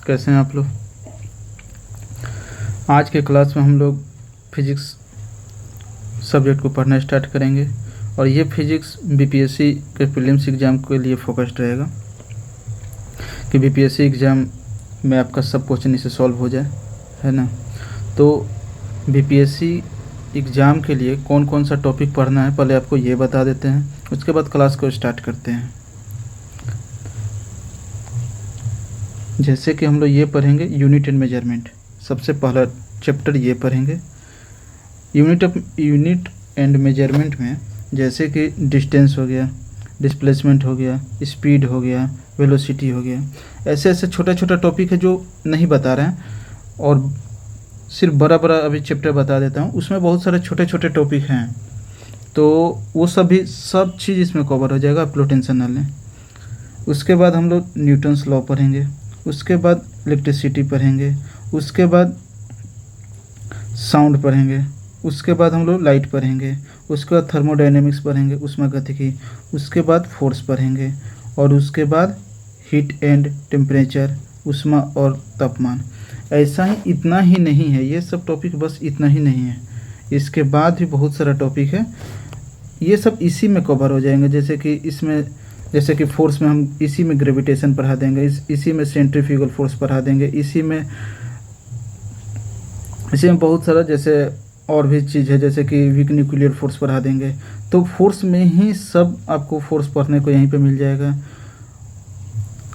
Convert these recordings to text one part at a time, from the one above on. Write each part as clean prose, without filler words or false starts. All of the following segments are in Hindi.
कैसे हैं आप लोग। आज के क्लास में हम लोग फिजिक्स सब्जेक्ट को पढ़ना स्टार्ट करेंगे और ये फिजिक्स बीपीएससी के प्रीलिम्स एग्ज़ाम के लिए फोकस्ड रहेगा कि बीपीएससी एग्ज़ाम में आपका सब क्वेश्चन इसे सॉल्व हो जाए, है ना। तो बीपीएससी एग्ज़ाम के लिए कौन कौन सा टॉपिक पढ़ना है पहले आपको ये बता देते हैं, उसके बाद क्लास को स्टार्ट करते हैं। जैसे कि हम लोग ये पढ़ेंगे यूनिट एंड मेजरमेंट, सबसे पहला चैप्टर ये पढ़ेंगे। यूनिट एंड मेजरमेंट में जैसे कि डिस्टेंस हो गया, डिस्प्लेसमेंट हो गया, स्पीड हो गया, वेलोसिटी हो गया, ऐसे ऐसे छोटा छोटा टॉपिक है जो नहीं बता रहे हैं और सिर्फ बड़ा बड़ा अभी चैप्टर बता देता हूँ। उसमें बहुत सारे छोटे छोटे टॉपिक हैं, तो वो सब चीज़ इसमें कवर हो जाएगा, आप लोग टेंशन ना लें। उसके बाद हम लोग न्यूटन्स लॉ पढ़ेंगे, उसके बाद इलेक्ट्रिसिटी पढ़ेंगे, उसके बाद साउंड पढ़ेंगे, उसके बाद हम लोग लाइट पढ़ेंगे, उसके बाद थर्मोडायनेमिक्स पढ़ेंगे, ऊष्मागतिकी, उसके बाद फोर्स पढ़ेंगे और उसके बाद हीट एंड टेम्परेचर, ऊष्मा और तापमान। ऐसा ही इतना ही नहीं है, ये सब टॉपिक बस इतना ही नहीं है, इसके बाद भी बहुत सारा टॉपिक है, ये सब इसी में कवर हो जाएंगे। जैसे कि फोर्स में हम इसी में ग्रेविटेशन पढ़ा देंगे, इसी में सेंट्रीफ्यूगल फोर्स पढ़ा देंगे, इसी में बहुत सारा जैसे और भी चीज़ है, जैसे कि वीक न्यूक्लियर फोर्स पढ़ा देंगे। तो फोर्स में ही सब आपको फोर्स पढ़ने को यहीं पे मिल जाएगा।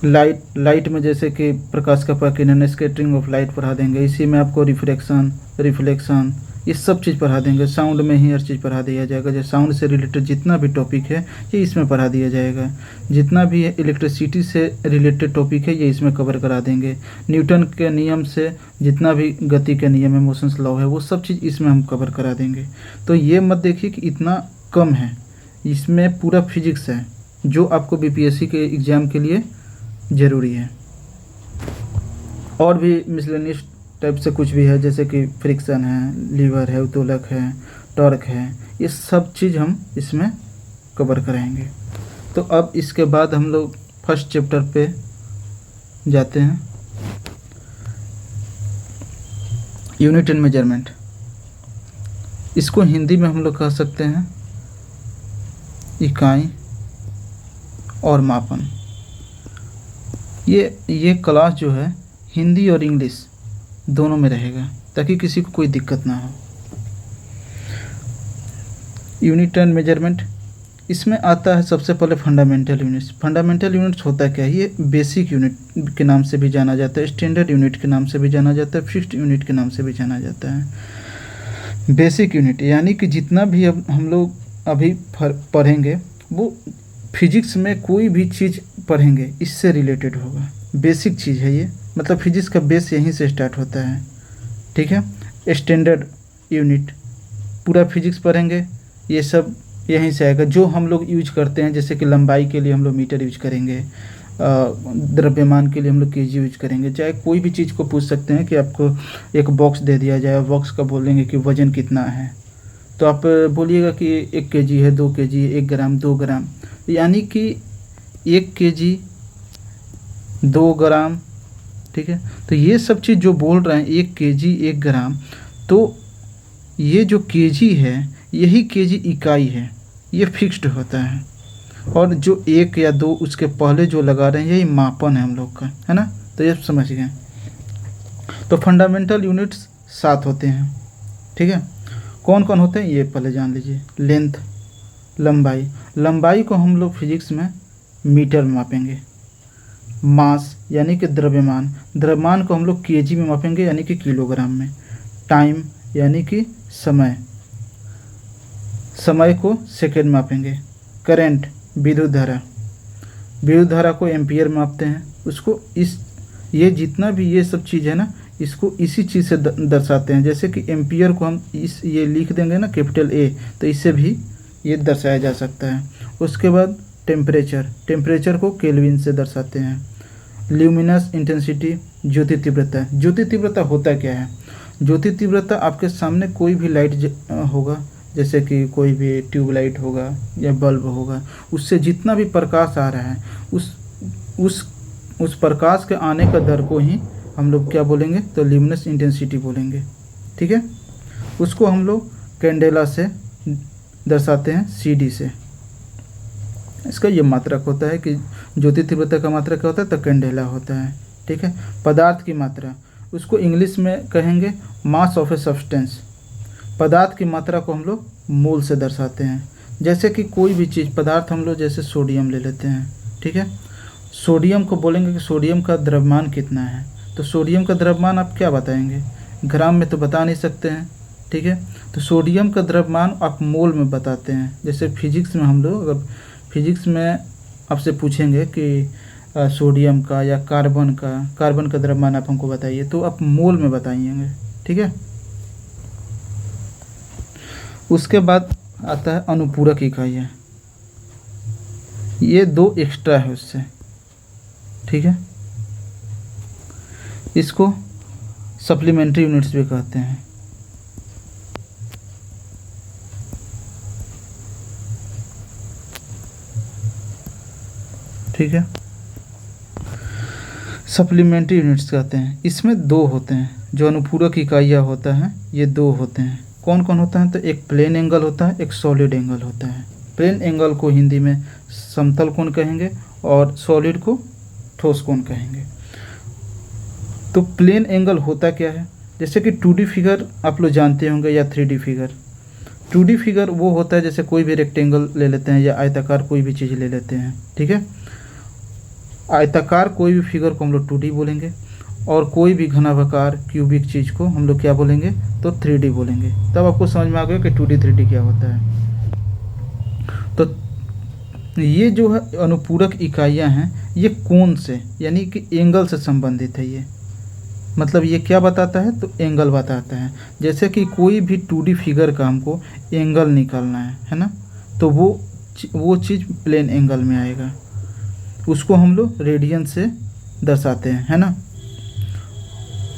लाइट में जैसे कि प्रकाश का प्रकीर्णन, स्कैटरिंग ऑफ लाइट पढ़ा देंगे, इसी में आपको रिफ्रैक्शन, रिफ्लेक्शन, ये सब चीज़ पढ़ा देंगे। साउंड में ही हर चीज़ पढ़ा दिया जाएगा, जो साउंड से रिलेटेड जितना भी टॉपिक है ये इसमें पढ़ा दिया जाएगा। जितना भी इलेक्ट्रिसिटी से रिलेटेड टॉपिक है ये इसमें कवर करा देंगे। न्यूटन के नियम से जितना भी गति के नियम है, मोशंस लॉ है, वो सब चीज़ इसमें हम कवर करा देंगे। तो ये मत देखिए कि इतना कम है, इसमें पूरा फिजिक्स है जो आपको बीपीएससी के एग्ज़ाम के लिए ज़रूरी है। और भी मिसलेनियस टाइप से कुछ भी है, जैसे कि फ्रिक्शन है, लीवर है, उत्तोलक है, टॉर्क है, ये सब चीज़ हम इसमें कवर कराएंगे। तो अब इसके बाद हम लोग फर्स्ट चैप्टर पे जाते हैं, यूनिट एंड मेजरमेंट। इसको हिंदी में हम लोग कह सकते हैं इकाई और मापन। ये क्लास जो है हिंदी और इंग्लिश दोनों में रहेगा ताकि किसी को कोई दिक्कत ना हो। यूनिट एंड मेजरमेंट, इसमें आता है सबसे पहले फंडामेंटल यूनिट्स। फंडामेंटल यूनिट्स होता क्या है? ये बेसिक यूनिट के नाम से भी जाना जाता है, स्टैंडर्ड यूनिट के नाम से भी जाना जाता है, फिक्स्ड यूनिट के नाम से भी जाना जाता है। बेसिक यूनिट यानी कि जितना भी अब हम लोग अभी पढ़ेंगे वो फिजिक्स में कोई भी चीज़ पढ़ेंगे इससे रिलेटेड होगा। बेसिक चीज़ है ये, मतलब फिजिक्स का बेस यहीं से स्टार्ट होता है, ठीक है। स्टैंडर्ड यूनिट पूरा फिजिक्स पढ़ेंगे, ये सब यहीं से आएगा जो हम लोग यूज करते हैं। जैसे कि लंबाई के लिए हम लोग मीटर यूज करेंगे, द्रव्यमान के लिए हम लोग केजी यूज करेंगे। चाहे कोई भी चीज़ को पूछ सकते हैं कि आपको एक बॉक्स दे दिया जाए, बॉक्स का बोलेंगे कि वज़न कितना है, तो आप बोलिएगा कि 1 केजी है, 2 केजी, 1 ग्राम, 2 ग्राम, यानी कि 1 केजी, 2 ग्राम, ठीक है। तो ये सब चीज़ जो बोल रहे हैं 1 केजी, 1 ग्राम, तो ये जो केजी है यही केजी इकाई है, ये फिक्स्ड होता है। और जो 1 या 2 उसके पहले जो लगा रहे हैं यही मापन है हम लोग का, है ना। तो ये समझ गए। तो फंडामेंटल यूनिट्स 7 होते हैं, ठीक है। कौन कौन होते हैं ये पहले जान लीजिए। लेंथ, लंबाई को हम लोग फिजिक्स में मीटर में मापेंगे। मास यानी कि द्रव्यमान को हम लोग केजी में मापेंगे यानी कि किलोग्राम में। टाइम यानी कि समय को सेकेंड में मापेंगे। करंट, विद्युत धारा को एम्पियर में मापते हैं। उसको ये जितना भी ये सब चीज़ है ना, इसको इसी चीज़ से दर्शाते हैं। जैसे कि एम्पियर को हम ये लिख देंगे ना कैपिटल ए, तो इससे भी ये दर्शाया जा सकता है। उसके बाद टेम्परेचर को केल्विन से दर्शाते हैं। ल्यूमिनस इंटेंसिटी, ज्योति तीव्रता होता क्या है? ज्योति तीव्रता आपके सामने कोई भी लाइट होगा, जैसे कि कोई भी ट्यूबलाइट होगा या बल्ब होगा, उससे जितना भी प्रकाश आ रहा है उस प्रकाश के आने का दर को ही हम लोग क्या बोलेंगे, तो ल्यूमिनस इंटेंसिटी बोलेंगे, ठीक है। उसको हम लोग कैंडेला से दर्शाते हैं, CD से। इसका ये मात्रक होता है कि ज्योति तीव्रता का मात्रक क्या होता है, तो कैंडेला होता है, ठीक है। पदार्थ की मात्रा, उसको इंग्लिश में कहेंगे मास ऑफ ए सब्सटेंस। पदार्थ की मात्रा को हम लोग मोल से दर्शाते हैं। जैसे कि कोई भी चीज़, पदार्थ हम लोग जैसे सोडियम ले लेते हैं, ठीक है। सोडियम को बोलेंगे कि सोडियम का द्रव्यमान कितना है, तो सोडियम का द्रव्यमान आप क्या बताएंगे, ग्राम में तो बता नहीं सकते हैं, ठीक है। तो सोडियम का द्रव्यमान आप मोल में बताते हैं। जैसे फिजिक्स में हम लोग, अगर फिजिक्स में आपसे पूछेंगे कि सोडियम का या कार्बन का द्रव्यमान आप हमको बताइए, तो आप मोल में बताइएंगे, ठीक है। उसके बाद आता है अनुपूरक इकाइयाँ, ये 2 एक्स्ट्रा है उससे, ठीक है। इसको सप्लीमेंट्री यूनिट्स भी कहते हैं। ठीक है, सप्लीमेंट्री यूनिट्स कहते हैं। इसमें 2 होते हैं, जो अनुपूरक इकाइयाँ होता है ये 2 होते हैं। कौन कौन होता है, तो एक प्लेन एंगल होता है, एक सॉलिड एंगल होता है। प्लेन एंगल को हिंदी में समतल कोण कहेंगे और सॉलिड को ठोस कोण कहेंगे। तो प्लेन एंगल होता क्या है, जैसे कि 2D फिगर आप लोग जानते होंगे या 3D फिगर। 2D फिगर वो होता है जैसे कोई भी रेक्टेंगल ले लेते हैं या आयताकार कोई भी चीज़ ले लेते हैं, ठीक है। आयताकार कोई भी फिगर को हम लोग 2D बोलेंगे और कोई भी घनाभाकार क्यूबिक चीज़ को हम लोग क्या बोलेंगे, तो 3D बोलेंगे। तब आपको समझ में आ गया कि 2D 3D क्या होता है। तो ये जो है अनुपूरक इकाइयाँ हैं, ये कोण से यानी कि एंगल से संबंधित है। ये मतलब ये क्या बताता है, तो एंगल बताता है। जैसे कि कोई भी 2D फिगर का हमको एंगल निकालना है ना, तो वो चीज़ प्लेन एंगल में आएगा, उसको हम लोग रेडियन से दर्शाते हैं, है ना।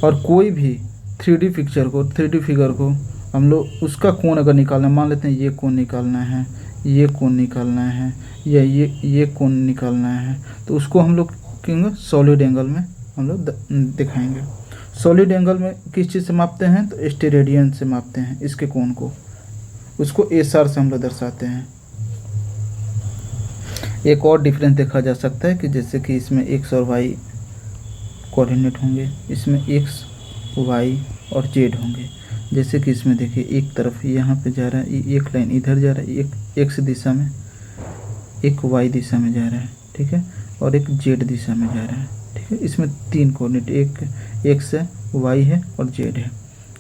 और कोई भी 3D फिगर को हम लोग उसका कोण अगर निकालना है, मान लेते हैं ये कोण निकालना है, ये कोण निकालना है या ये कोण निकालना है, तो उसको हम लोग कहेंगे सॉलिड एंगल में हम लोग दिखाएंगे। सॉलिड एंगल में किस चीज़ से मापते हैं, तो स्टेरेडियन से मापते हैं इसके कोण को, उसको SR से हम लोग दर्शाते हैं। एक और डिफरेंस देखा जा सकता है कि जैसे कि इसमें x और y कोऑर्डिनेट होंगे, इसमें x, y और z होंगे। जैसे कि इसमें देखिए एक तरफ यहाँ पे जा रहा है, एक लाइन इधर जा रहा है, एक x दिशा में, एक y दिशा में जा रहा है, ठीक है, और एक z दिशा में जा रहा है, ठीक है। इसमें 3 कोऑर्डिनेट, एक x है, y है और z है।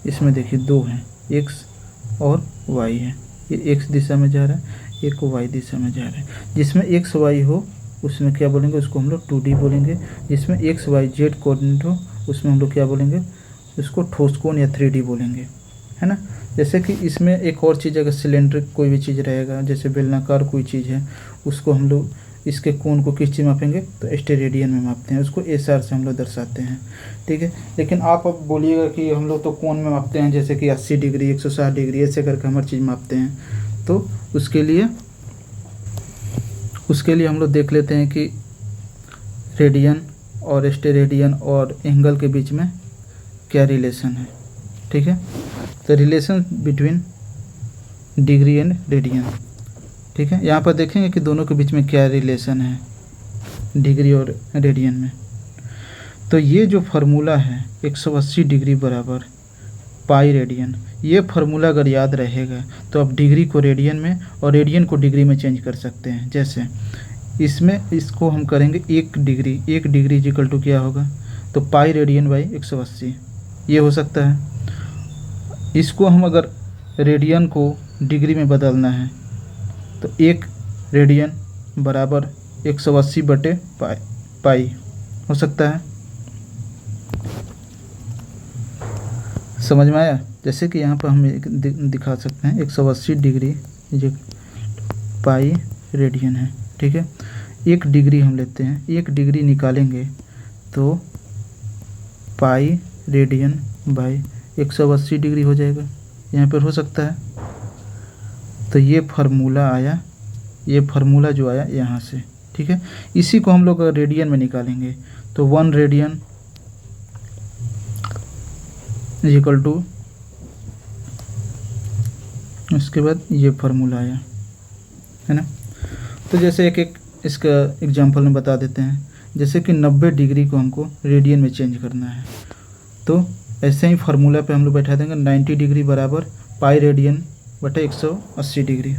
इसमें देखिए 2 हैं, x और y है, ये x दिशा में जा रहा है, एक y दिशा में जा रहा है। जिसमें x y हो उसमें क्या बोलेंगे, उसको हम लोग 2D बोलेंगे। जिसमें x y z कोऑर्डिनेट हो उसमें हम लोग क्या बोलेंगे, उसको ठोस कोण या 3D बोलेंगे, है ना। जैसे कि इसमें एक और चीज़, अगर सिलेंड्रिक कोई भी चीज़ रहेगा, जैसे बेलनाकार कोई चीज़ है, उसको हम लोग इसके कोण को किस चीज़ मापेंगे, तो स्टेरेडियन में मापते हैं, उसको SR से हम लोग दर्शाते हैं, ठीक है। लेकिन आप अब बोलिएगा कि हम लोग तो कोण में मापते हैं, जैसे कि 80 डिग्री 160 डिग्री ऐसे करके हर चीज़ मापते हैं। तो उसके लिए हम लोग देख लेते हैं कि रेडियन और स्टेरेडियन और एंगल के बीच में क्या रिलेशन है, ठीक है। तो relation between degree and radian, ठीक है। यहाँ पर देखेंगे कि दोनों के बीच में क्या रिलेशन है डिग्री और रेडियन में। तो ये जो फार्मूला है 180 डिग्री बराबर पाई रेडियन, ये फार्मूला अगर याद रहेगा तो आप डिग्री को रेडियन में और रेडियन को डिग्री में चेंज कर सकते हैं। जैसे इसमें इसको हम करेंगे 1 डिग्री इक्वल टू क्या होगा, तो पाई रेडियन बाई 180, ये हो सकता है। इसको हम अगर रेडियन को डिग्री में बदलना है तो 1 रेडियन बराबर 180 बटे पाई हो सकता है। समझ में आया। जैसे कि यहाँ पर हम दिखा सकते हैं 180 डिग्री जो पाई रेडियन है, ठीक है। 1 डिग्री हम लेते हैं, 1 डिग्री निकालेंगे तो पाई रेडियन बाई 180 डिग्री हो जाएगा, यहाँ पर हो सकता है। तो ये फार्मूला आया, ये फार्मूला जो आया यहाँ से, ठीक है। इसी को हम लोग रेडियन में निकालेंगे तो 1 रेडियन इज इक्वल टू, उसके बाद ये फार्मूला आया, है ना। तो जैसे एक एक इसका एग्जांपल में बता देते हैं। जैसे कि 90 डिग्री को हमको रेडियन में चेंज करना है, तो ऐसे ही फार्मूला पे हम लोग बैठा देंगे 90 डिग्री बराबर पाई रेडियन बटा 180 डिग्री।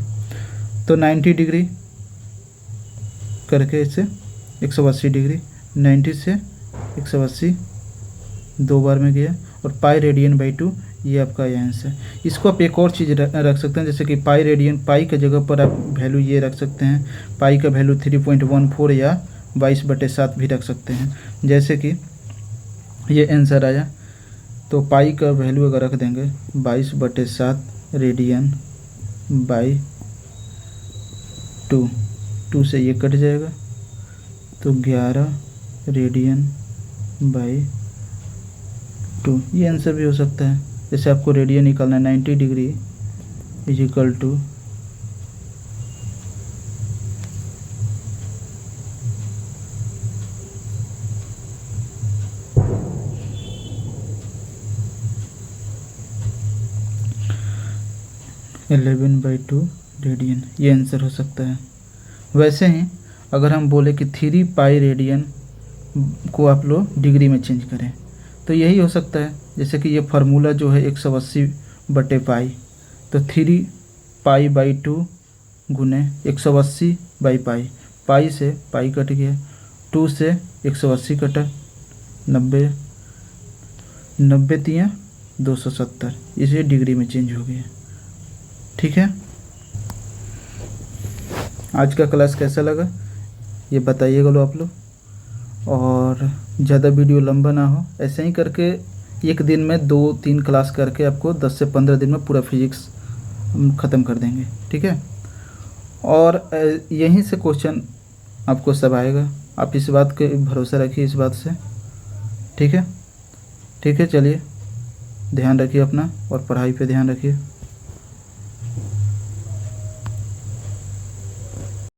तो 90 डिग्री करके इसे 180 डिग्री, 90 से 180 दो बार में गया, और पाई रेडियन बाई 2 ये आपका आंसर है। इसको आप एक और चीज़ रख सकते हैं, जैसे कि पाई रेडियन, पाई के जगह पर आप वैल्यू ये रख सकते हैं, पाई का वैल्यू 3.14 या 22/7 भी रख सकते हैं। जैसे कि ये आंसर आया, तो पाई का वैल्यू अगर रख देंगे 22/7 रेडियन बाई 2, 2 से ये कट जाएगा, तो 11 रेडियन बाई 2, ये आंसर भी हो सकता है। जैसे आपको रेडियन निकालना है, 90 degree is equal to 11/2 radian, ये आंसर हो सकता है। वैसे ही अगर हम बोले कि 3 पाई रेडियन को आप लोग डिग्री में चेंज करें, तो यही हो सकता है। जैसे कि ये फार्मूला जो है 180/पाई, तो 3 पाई बाई 2 गुने 180/पाई, पाई से पाई कट गया, 2 से 180 कटा, 90 90 तियाँ 270, इसे डिग्री में चेंज हो गया। ठीक है, आज का क्लास कैसा लगा ये बताइएगा लो आप लोग, और ज़्यादा वीडियो लंबा ना हो, ऐसे ही करके एक दिन में 2-3 क्लास करके आपको 10 से 15 दिन में पूरा फिजिक्स ख़त्म कर देंगे। ठीक है, और यहीं से क्वेश्चन आपको सब आएगा, आप इस बात के भरोसा रखिए, इस बात से। ठीक है, चलिए ध्यान रखिए अपना, और पढ़ाई पे ध्यान रखिए।